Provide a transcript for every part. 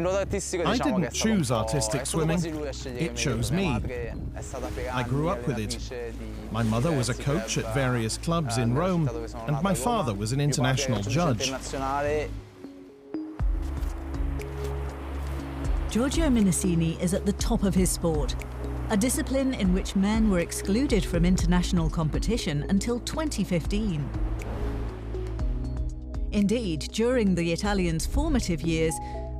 I didn't choose artistic swimming, it chose me. I grew up with it. My mother was a coach at various clubs in Rome, and my father was an international judge. Giorgio Minisini is at the top of his sport, a discipline in which men were excluded from international competition until 2015. Indeed, during the Italians' formative years,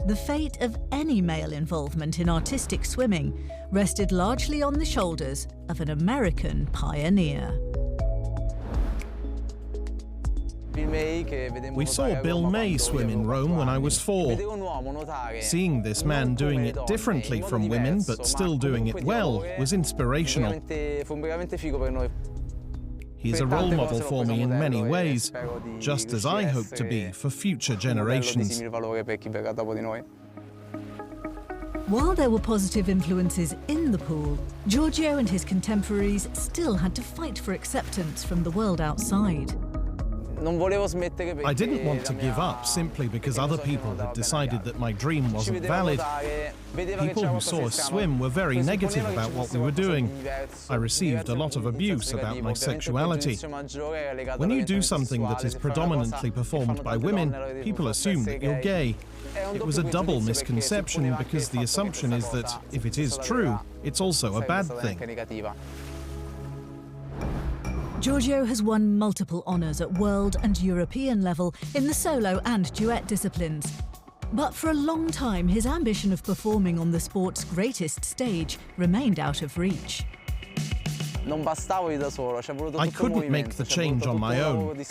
the fate of any male involvement in artistic swimming rested largely on the shoulders of an American pioneer. We saw Bill May swim in Rome when I was 4. Seeing this man doing it differently from women, but still doing it well, was inspirational. He's a role model for me in many ways, just as I hope to be for future generations. While there were positive influences in the pool, Giorgio and his contemporaries still had to fight for acceptance from the world outside. I didn't want to give up simply because other people had decided that my dream wasn't valid. People who saw us swim were very negative about what we were doing. I received a lot of abuse about my sexuality. When you do something that is predominantly performed by women, people assume that you're gay. It was a double misconception because the assumption is that, if it is true, it's also a bad thing. Giorgio has won multiple honours at world and European level in the solo and duet disciplines. But for a long time, his ambition of performing on the sport's greatest stage remained out of reach. I couldn't make the change on my own.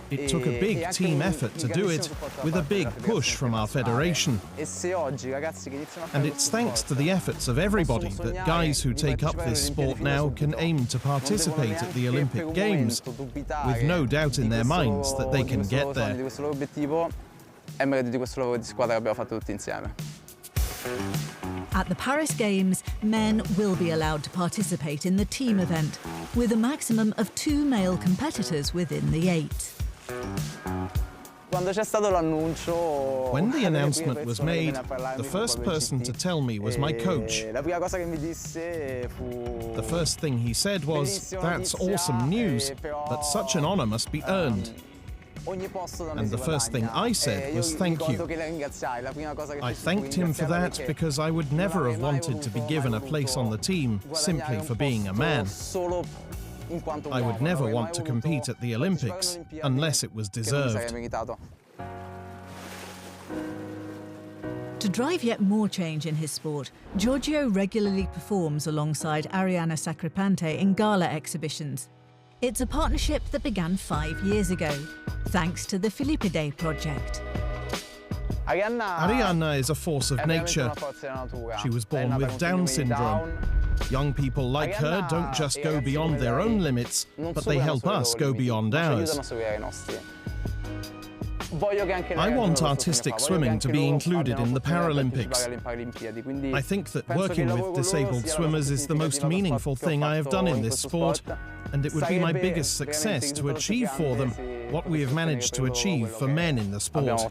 It took a big team effort to do it, with a big push from our federation. And it's thanks to the efforts of everybody that guys who take up this sport now can aim to participate at the Olympic Games, with no doubt in their minds that they can get there. At the Paris Games, men will be allowed to participate in the team event, with a maximum of 2 male competitors within the 8. When the announcement was made, the first person to tell me was my coach. The first thing he said was, "That's awesome news, but such an honor must be earned." And the first thing I said was thank you. I thanked him for that because I would never have wanted to be given a place on the team simply for being a man. I would never want to compete at the Olympics unless it was deserved. To drive yet more change in his sport, Giorgio regularly performs alongside Arianna Sacripante in gala exhibitions. It's a partnership that began 5 years ago, thanks to the Philippe Day Project. Arianna is a force of nature. She was born with Down syndrome. Young people like her don't just go beyond their own limits, but they help us go beyond ours. I want artistic swimming to be included in the Paralympics. I think that working with disabled swimmers is the most meaningful thing I have done in this sport, and it would be my biggest success to achieve for them what we have managed to achieve for men in the sport.